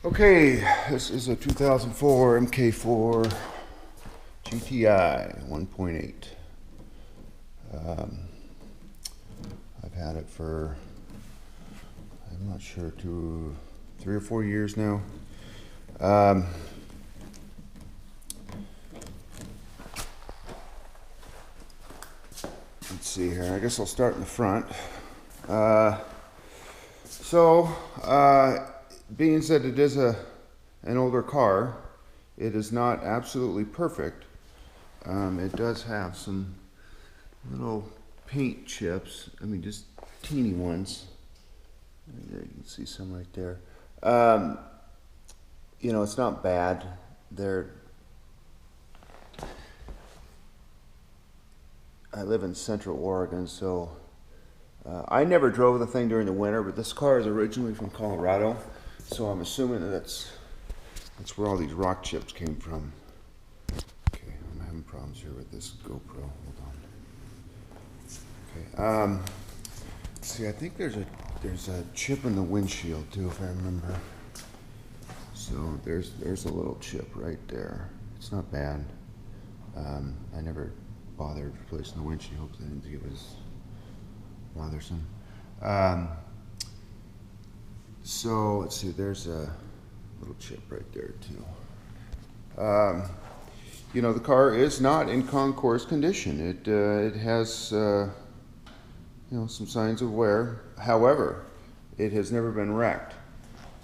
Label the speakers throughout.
Speaker 1: Okay, this is a 2004 Mk4 GTI 1.8. Um, I've had it for, I'm not sure, 3 or 4 years now. Let's see here. I guess I'll start in the front. Being that it is an older car, it is not absolutely perfect. It does have some little paint chips. I mean, just teeny ones. There, you can see some right there. It's not bad. I live in Central Oregon, so I never drove the thing during the winter, but this car is originally from Colorado, so I'm assuming that's where all these rock chips came from. Okay, I'm having problems here with this GoPro. Hold on. Okay. See, I think there's a chip in the windshield too, if I remember. So there's a little chip right there. It's not bad. I never bothered replacing the windshield because I didn't think it was bothersome. So let's see, there's a little chip right there too. The car is not in concours condition. It has some signs of wear. However, it has never been wrecked.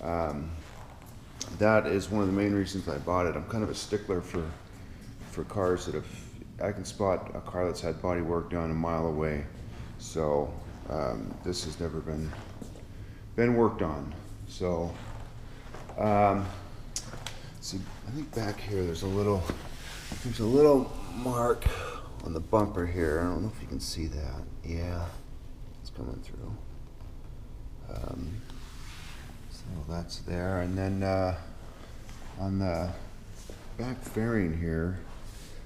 Speaker 1: That is one of the main reasons I bought it. I'm kind of a stickler for cars that I can spot a car that's had body work done a mile away. So this has never been worked on. So see, I think back here there's a little mark on the bumper here. I don't know if you can see that. Yeah, it's coming through. So that's there, and then on the back fairing here,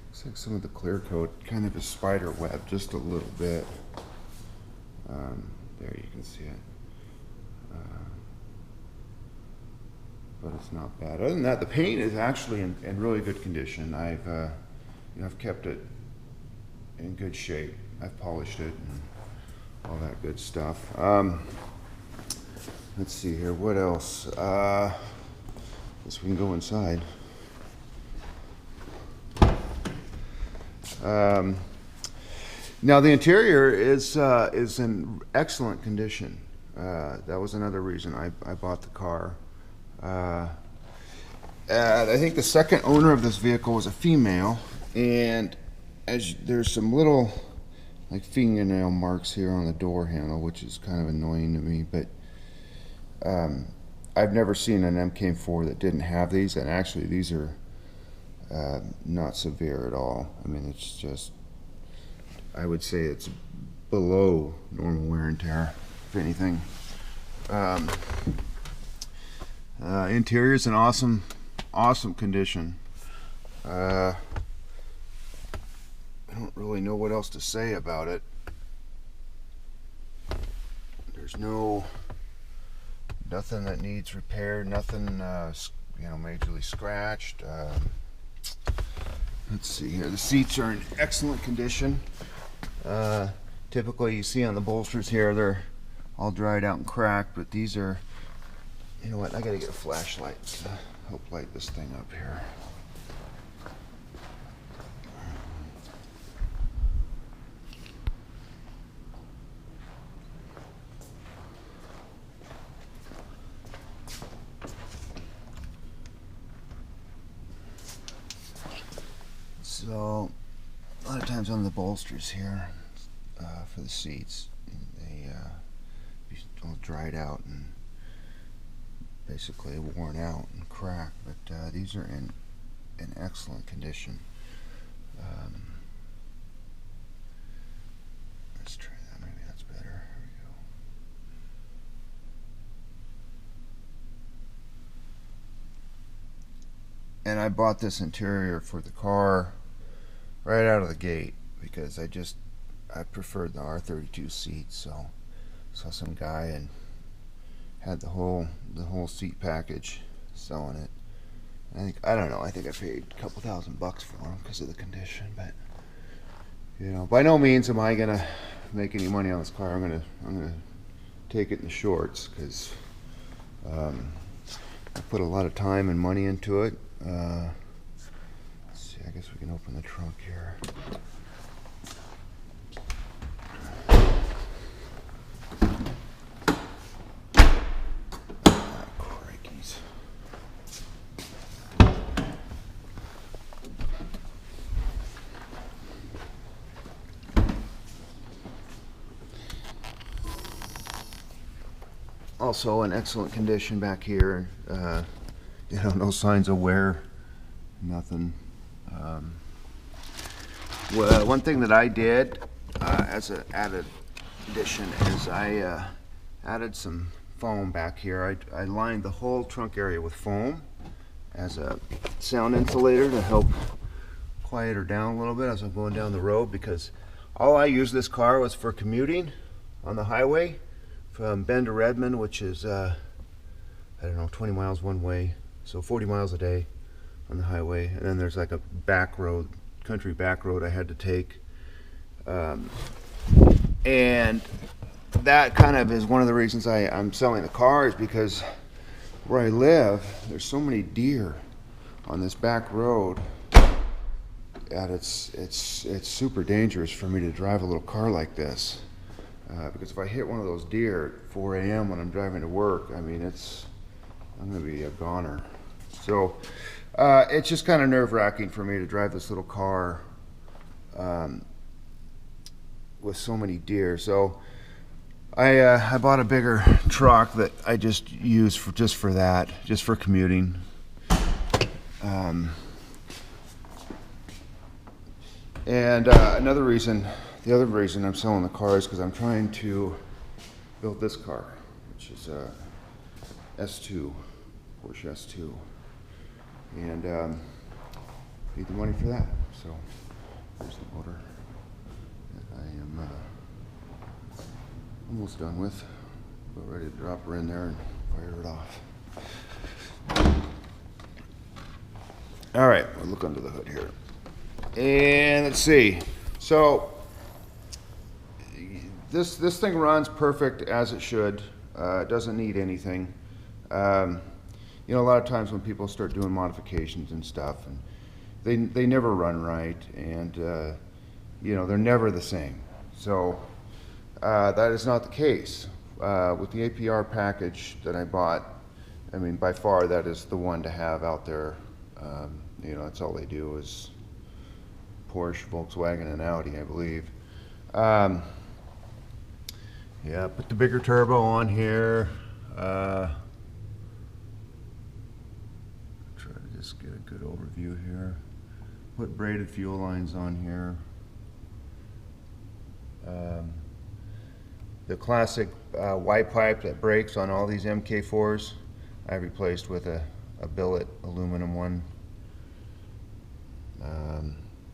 Speaker 1: looks like some of the clear coat kind of a spider web, just a little bit. There you can see it. But it's not bad. Other than that, the paint is actually in really good condition. I've kept it in good shape. I've polished it and all that good stuff. Let's see here. What else? Guess we can go inside. Now the interior is in excellent condition. That was another reason I bought the car. I think the second owner of this vehicle was a female, and there's some little like fingernail marks here on the door handle, which is kind of annoying to me, but I've never seen an Mk4 that didn't have these, and actually these are not severe at all. I mean, it's just, I would say it's below normal wear and tear, if anything. Interior is in awesome condition. I don't really know what else to say about it. There's nothing that needs repair, nothing majorly scratched. Let's see here. The seats are in excellent condition. Typically you see on the bolsters here, they're all dried out and cracked, but these are, you know what, I gotta get a flashlight to help light this thing up here. So, a lot of times on the bolsters here for the seats, they all dried out and basically worn out and cracked, but these are in excellent condition. Let's try that, maybe that's better. Here we go. And I bought this interior for the car right out of the gate because I preferred the R32 seat. So saw some guy and had the whole seat package selling it. I don't know. I think I paid a couple $1,000 for them because of the condition. But you know, by no means am I gonna make any money on this car. I'm gonna take it in the shorts because I put a lot of time and money into it. Let's see. I guess we can open the trunk here. Also in excellent condition back here. You know, no signs of wear, nothing. Well, one thing that I did as an added addition is I added some foam back here. I lined the whole trunk area with foam as a sound insulator to help quiet her down a little bit as I'm going down the road, because all I used this car was for commuting on the highway from Bend to Redmond, which is I don't know, 20 miles one way, so 40 miles a day on the highway. And then there's like a back road, country back road I had to take, and that kind of is one of the reasons I'm selling the car, is because where I live there's so many deer on this back road, and it's super dangerous for me to drive a little car like this. Because if I hit one of those deer at 4 a.m. when I'm driving to work, I mean, I'm going to be a goner. So it's just kind of nerve-wracking for me to drive this little car with so many deer. So I bought a bigger truck that I just use just for commuting. And the other reason I'm selling the car is because I'm trying to build this car, which is a S2, Porsche S2, and need the money for that. So there's the motor that I am almost done with. About ready to drop her in there and fire it off. All right, we'll look under the hood here, and let's see. So this thing runs perfect as it should. It doesn't need anything. You know, a lot of times when people start doing modifications and stuff, and they never run right, and you know, they're never the same. So that is not the case with the APR package that I bought. I mean, by far that is the one to have out there. You know, that's all they do is Porsche, Volkswagen, and Audi, I believe. Yeah, put the bigger turbo on here. Try to just get a good overview here. Put braided fuel lines on here. The classic Y pipe that breaks on all these Mk4s, I replaced with a billet aluminum one.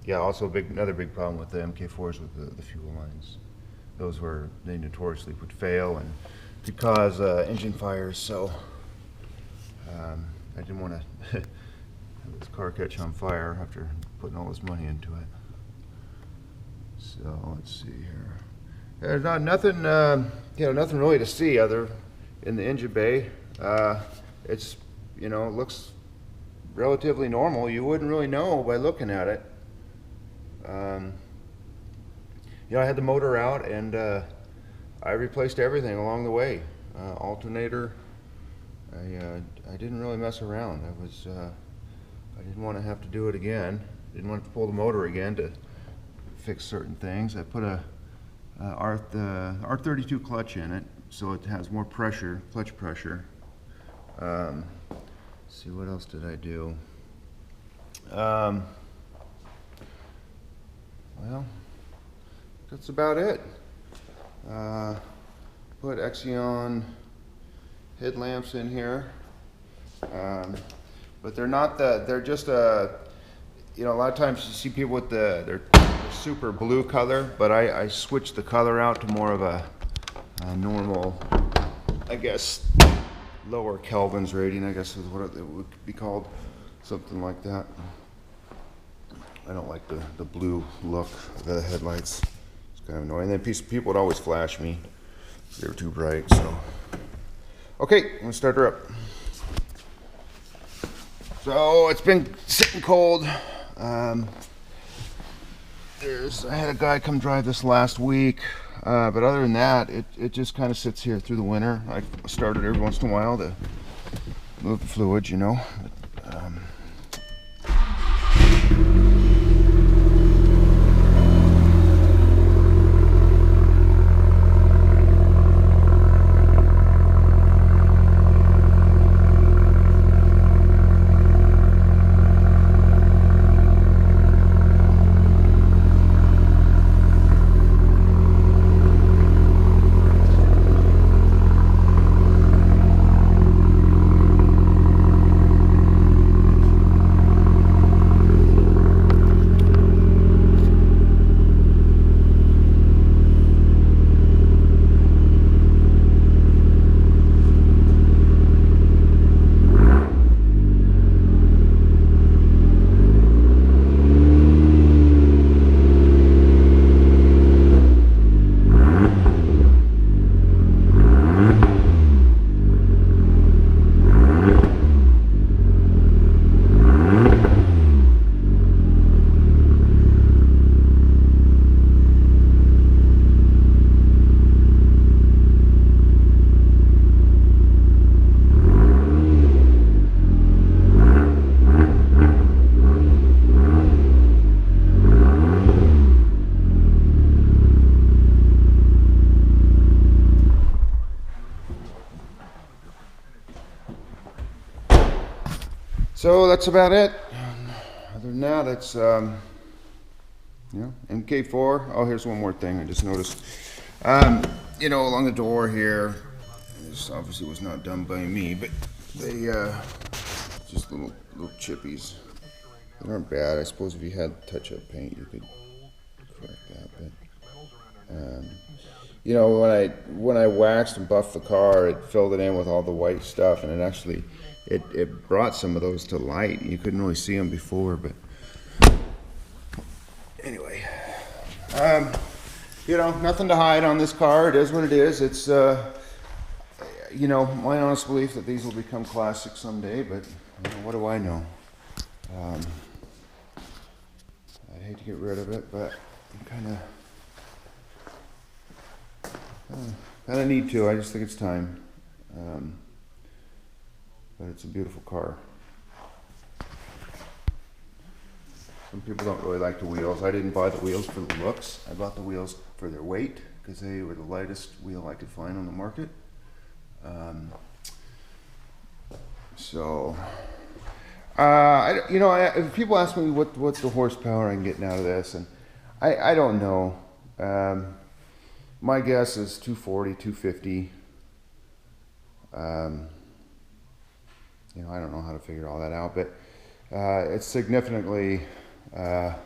Speaker 1: Yeah, also another big problem with the Mk4s with the fuel lines. They notoriously would fail and could cause engine fires. So I didn't want to have this car catch on fire after putting all this money into it. So let's see here. There's nothing, you know, nothing really to see other in the engine bay. It's, you know, it looks relatively normal. You wouldn't really know by looking at it. You know, I had the motor out, and I replaced everything along the way. Alternator, I didn't really mess around. I didn't want to have to do it again. Didn't want to pull the motor again to fix certain things. I put a R32 clutch in it, so it has more pressure, clutch pressure. Let's see, what else did I do? Well, that's about it. Put Exion headlamps in here, but they're not they're just you know, a lot of times you see people with they're super blue color, but I switched the color out to more of a normal, I guess, lower Kelvin's rating, I guess is what it would be called, something like that. I don't like the blue look of the headlights. It's kind of annoying. And then people would always flash me. They were too bright, so. Okay, I'm gonna start her up. So it's been sitting cold. I had a guy come drive this last week, but other than that, it just kind of sits here through the winter. I start it every once in a while to move the fluids, you know. So that's about it. Other than that, it's Mk4. Oh, here's one more thing I just noticed. Along the door here, this obviously was not done by me, but they just little chippies. They aren't bad. I suppose if you had touch-up paint, you could correct that. But when I waxed and buffed the car, it filled it in with all the white stuff, and it actually. It brought some of those to light. You couldn't really see them before, but anyway, nothing to hide on this car. It is what it is. It's, my honest belief that these will become classics someday, but what do I know? I'd hate to get rid of it, but I kind of need to. I just think it's time. But it's a beautiful car. Some people don't really like the wheels. I didn't buy the wheels for the looks. I bought the wheels for their weight because they were the lightest wheel I could find on the market. If people ask me what's the horsepower I'm getting out of this, and I don't know. My guess is 240, 250. I don't know how to figure all that out, but it's significantly a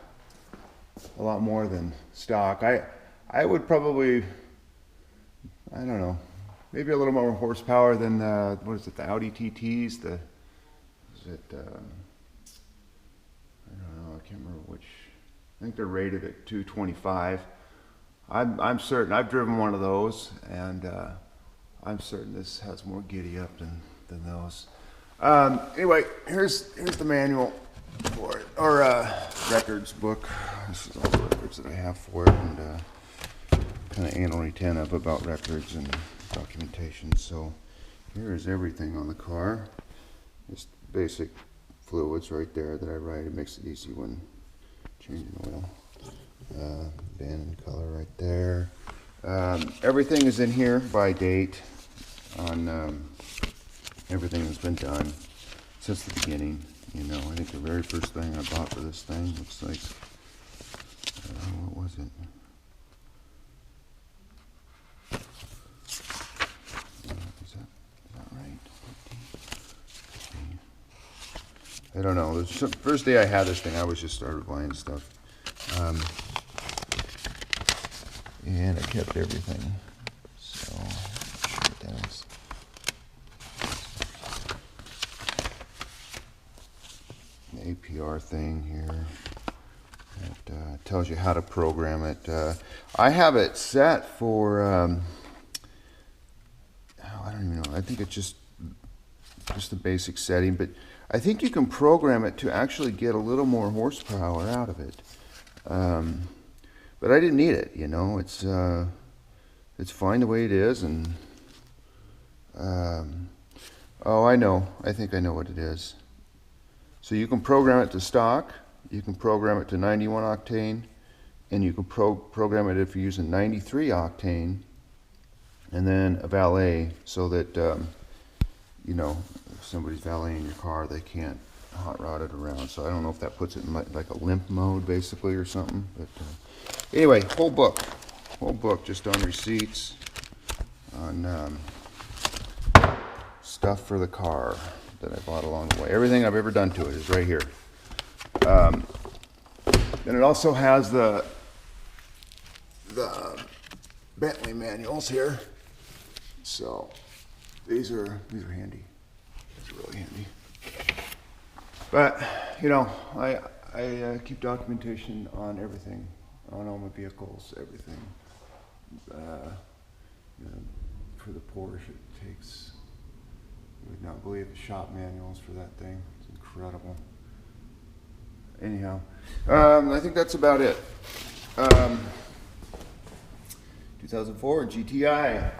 Speaker 1: lot more than stock. I would probably, I don't know, maybe a little more horsepower than the Audi TTs. I don't know, I can't remember which. I think they're rated at 225. I'm certain I've driven one of those, and I'm certain this has more giddy up than those. Anyway, here's the manual for it, or records book. This is all the records that I have for it, and kind of anal retentive about records and documentation. So here is everything on the car. Just basic fluids right there that I write. It makes it easy when changing oil. Bin and color right there. Everything is in here by date on everything that's been done since the beginning. I think the very first thing I bought for this thing looks like, what was it? Is that right? I don't know. The first day I had this thing, I was just started buying stuff. And I kept everything. So, sure it does. our thing here. It tells you how to program it. I have it set for, I don't even know, I think it's just the basic setting, but I think you can program it to actually get a little more horsepower out of it. But I didn't need it, you know, it's fine the way it is, and, oh, I know, I think I know what it is. So you can program it to stock, you can program it to 91 octane, and you can program it if you're using 93 octane, and then a valet, so that, you know, if somebody's valeting your car, they can't hot rod it around. So I don't know if that puts it in like a limp mode, basically, or something. But anyway, whole book just on receipts, on stuff for the car that I bought along the way. Everything I've ever done to it is right here. And it also has the Bentley manuals here. So these are handy. These are really handy. But you know, I keep documentation on everything, on all my vehicles, everything. You know, for the Porsche, it takes, you would not believe the shop manuals for that thing. It's incredible. Anyhow, I think that's about it. 2004 GTI.